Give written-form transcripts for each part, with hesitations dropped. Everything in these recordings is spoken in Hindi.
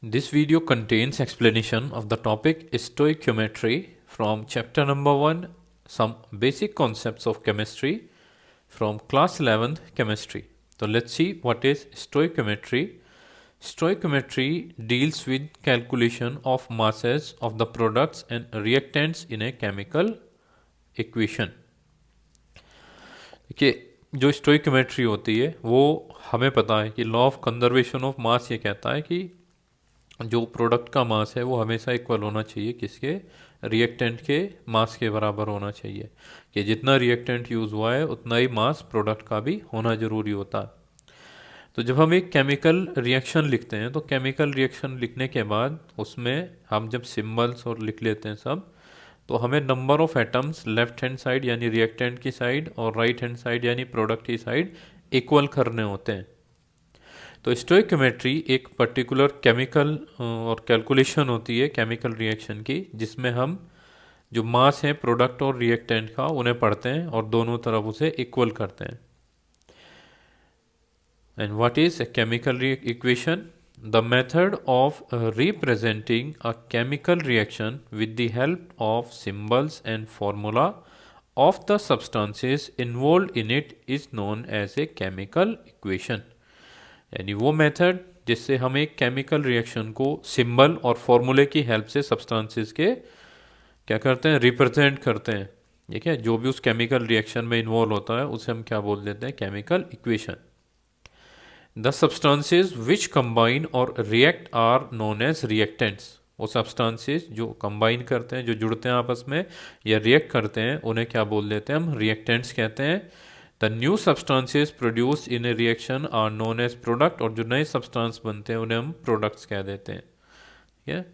This video contains explanation of the topic stoichiometry from chapter number 1, some basic concepts of chemistry from class 11th chemistry. So let's see what is stoichiometry. Stoichiometry deals with calculation of masses of the products and reactants in a chemical equation. देखिए, जो स्टोइकोमेट्री होती है वो हमें पता है कि law of conservation of mass ये कहता है कि जो प्रोडक्ट का मास है वो हमेशा इक्वल होना चाहिए किसके, रिएक्टेंट के मास के बराबर होना चाहिए, कि जितना रिएक्टेंट यूज़ हुआ है उतना ही मास प्रोडक्ट का भी होना ज़रूरी होता है। तो जब हम एक केमिकल रिएक्शन लिखते हैं तो केमिकल रिएक्शन लिखने के बाद उसमें हम जब सिंबल्स और लिख लेते हैं सब, तो हमें number of atoms left hand side यानी रिएक्टेंट की साइड और राइट हैंड साइड यानी प्रोडक्ट की साइड इक्वल करने होते हैं। तो स्टोइकोमेट्री एक पर्टिकुलर केमिकल और कैलकुलेशन होती है केमिकल रिएक्शन की, जिसमें हम जो मास है प्रोडक्ट और रिएक्टेंट का उन्हें पढ़ते हैं और दोनों तरफ उसे इक्वल करते हैं। And what is a chemical equation? The method of representing a chemical reaction with the help of symbols and formula of the substances involved in it is known as a chemical equation. यानी वो मेथड जिससे हम एक केमिकल रिएक्शन को सिंबल और फॉर्मूले की हेल्प से सब्सटेंसेस के क्या करते हैं, रिप्रेजेंट करते हैं। ठीक है, जो भी उस केमिकल रिएक्शन में इन्वॉल्व होता है उसे हम क्या बोल देते हैं, chemical equation. The substances which combine और react are known as reactants. वो सब्सटेंसेस जो कंबाइन करते हैं, जो जुड़ते हैं आपस में या रिएक्ट करते हैं, उन्हें क्या बोल देते हैं, हम रिएक्टेंट्स कहते हैं। The new substances produce in a reaction are known as product. और जो नए सब्सटेंस बनते हैं उन्हें हम प्रोडक्ट्स कह देते हैं। ठीक है,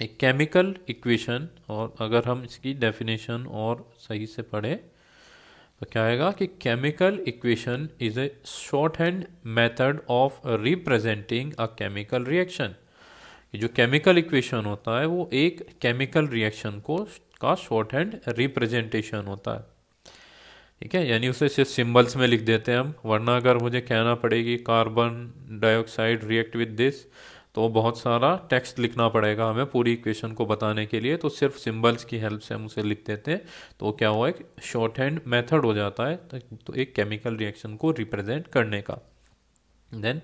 एक केमिकल इक्वेशन, और अगर हम इसकी डेफिनेशन और सही से पढ़ें तो क्या आएगा कि chemical equation is a short hand method of representing a chemical reaction. जो केमिकल इक्वेशन होता है वो एक केमिकल रिएक्शन को का शॉर्ट हैंड रिप्रेजेंटेशन होता है। ठीक है, यानी उसे सिर्फ सिंबल्स में लिख देते हैं हम, वरना अगर मुझे कहना पड़ेगी carbon dioxide react with this, तो बहुत सारा टेक्स्ट लिखना पड़ेगा हमें पूरी इक्वेशन को बताने के लिए। तो सिर्फ सिंबल्स की हेल्प से हम उसे लिख देते हैं, तो क्या हुआ, एक शॉर्ट हैंड मेथड हो जाता है तो एक केमिकल रिएक्शन को रिप्रेजेंट करने का। Then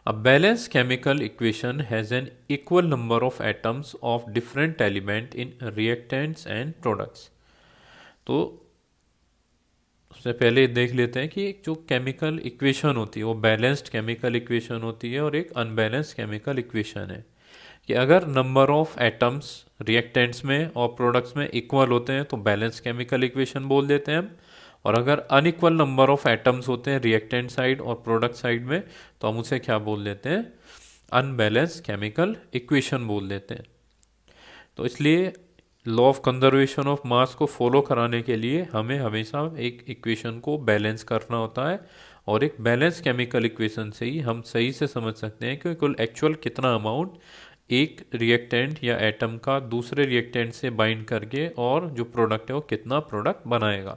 a balance chemical equation has an equal number of atoms of different element in reactants and products. तो सबसे पहले देख लेते हैं कि जो केमिकल इक्वेशन होती है वो बैलेंस्ड केमिकल इक्वेशन होती है और एक अनबैलेंस्ड केमिकल इक्वेशन है। कि अगर नंबर ऑफ एटम्स रिएक्टेंट्स में और प्रोडक्ट्स में इक्वल होते हैं तो बैलेंस केमिकल इक्वेशन बोल देते हैं हम। और अगर अनइक्वल नंबर ऑफ एटम्स होते हैं रिएक्टेंट साइड और प्रोडक्ट साइड में, तो हम उसे क्या बोल देते हैं, अनबैलेंस केमिकल इक्वेशन बोल देते हैं। तो इसलिए law of conservation of mass को फॉलो कराने के लिए हमें हमेशा एक इक्वेशन को बैलेंस करना होता है, और एक बैलेंस केमिकल इक्वेशन से ही हम सही से समझ सकते हैं कि कुल एक्चुअल कितना अमाउंट एक रिएक्टेंट या एटम का दूसरे रिएक्टेंट से बाइंड करके और जो प्रोडक्ट है वो कितना प्रोडक्ट बनाएगा।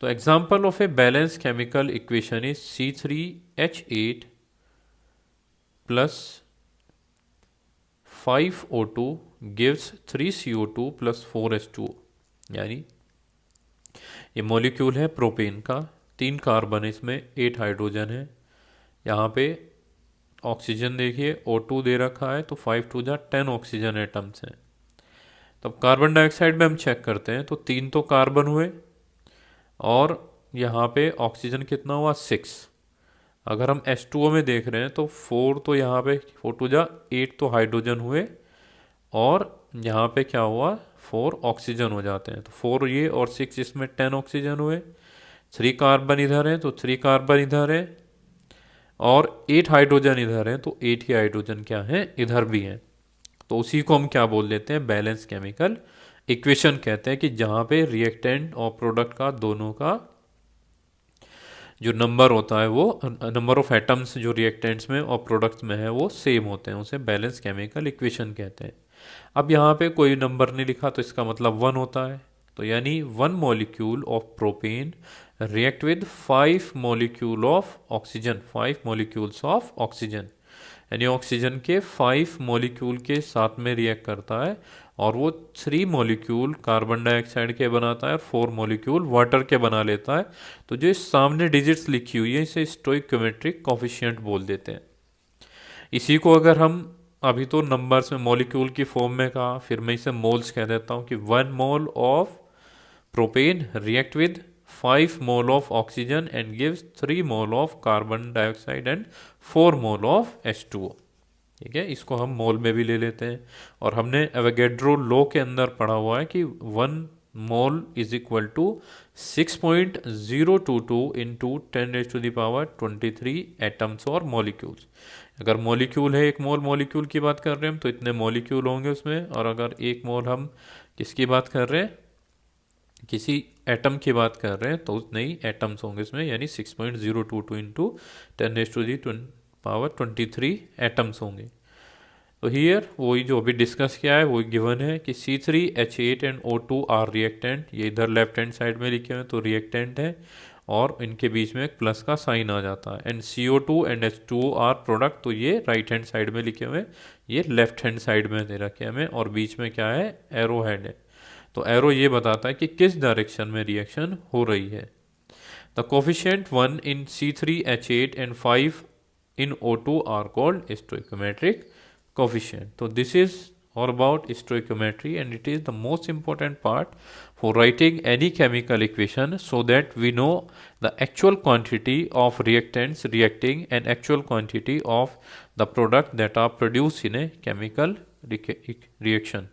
तो example of a balance chemical equation is C3H8 plus 5O2 gives 3CO2 plus 4H2। यानी ये मॉलिक्यूल है प्रोपेन का, 3 कार्बन, इसमें 8 हाइड्रोजन है। यहाँ पे ऑक्सीजन देखिए O2 दे रखा है, तो 5 टू जा 10 ऑक्सीजन एटम्स हैं। तब कार्बन डाइऑक्साइड में हम चेक करते हैं तो 3 तो कार्बन हुए और यहाँ पे ऑक्सीजन कितना हुआ, 6। अगर हम H2O में देख रहे हैं तो 4 तो यहाँ पे 4 टू जा 8 तो हाइड्रोजन हुए, और यहाँ पे क्या हुआ, 4 ऑक्सीजन हो जाते हैं। तो 4 ये और 6 इसमें 10 ऑक्सीजन हुए। 3 कार्बन इधर है तो 3 कार्बन इधर है, और 8 हाइड्रोजन इधर है तो 8 ही हाइड्रोजन क्या है, इधर भी हैं। तो उसी को हम क्या बोल देते हैं, बैलेंस केमिकल इक्वेशन कहते हैं। कि जहाँ पे रिएक्टेंट और प्रोडक्ट का दोनों का जो नंबर होता है, वो नंबर ऑफ एटम्स जो रिएक्टेंट्स में और प्रोडक्ट्स में है वो सेम होते हैं, उसे बैलेंस केमिकल इक्वेशन कहते हैं। अब यहाँ पे कोई नंबर नहीं लिखा तो इसका मतलब 1 होता है। तो यानी 1 molecule of propane react with 5 molecule of oxygen, 5 molecules of oxygen. यानी ऑक्सीजन के 5 मॉलिक्यूल के साथ में रिएक्ट करता है और वो 3 मॉलिक्यूल कार्बन डाइऑक्साइड के बनाता है और 4 मॉलिक्यूल वाटर के बना लेता है। तो जो इस सामने डिजिट्स लिखी हुई है इसे स्टोइकोमेट्रिक कोफिशिएंट बोल देते हैं। इसी को अगर हम अभी तो नंबर्स में मॉलिक्यूल की फॉर्म में कहा, फिर मैं इसे मोल्स कह देता हूँ कि 1 mole of propane react with 5 mole of oxygen and gives 3 mole of carbon dioxide and 4 mole of H2O। ठीक है, इसको हम मोल में भी ले लेते हैं। और हमने एवोगैड्रो लॉ के अंदर पढ़ा हुआ है कि 1 mole is equal to 6.022 into 10⁻23 atoms और मॉलिक्यूल्स। अगर मॉलिक्यूल है, एक मोल मॉलिक्यूल की बात कर रहे हैं हम, तो इतने मॉलिक्यूल होंगे उसमें। और अगर एक मोल हम किसकी बात कर रहे हैं, किसी एटम की बात कर रहे हैं, तो उतने ही एटम्स होंगे इसमें, यानी 6.022 इंटू 10⁻23 एटम्स होंगे। तो हियर वही जो अभी डिस्कस किया है वही गिवन है कि C3H8 and O2 are reactant. ये इधर लेफ्ट हैंड साइड में लिखे हुए हैं तो रिएक्टेंट है और इनके बीच में एक प्लस का साइन आ जाता है। And CO2 and H2O are product, तो ये राइट हैंड साइड में लिखे हुए हैं, ये लेफ्ट हैंड साइड में दे रखे हमें। और बीच में क्या है, एरो हेड है। तो एरो ये बताता है कि किस डायरेक्शन में रिएक्शन हो रही है। The coefficient 1 in C3H8 and 5 in O2 are called stoichiometric coefficient. So this is all about stoichiometry and it is the most important part for writing any chemical equation, so that we know the actual quantity of reactants reacting and actual quantity of the product that are produced in a chemical reaction.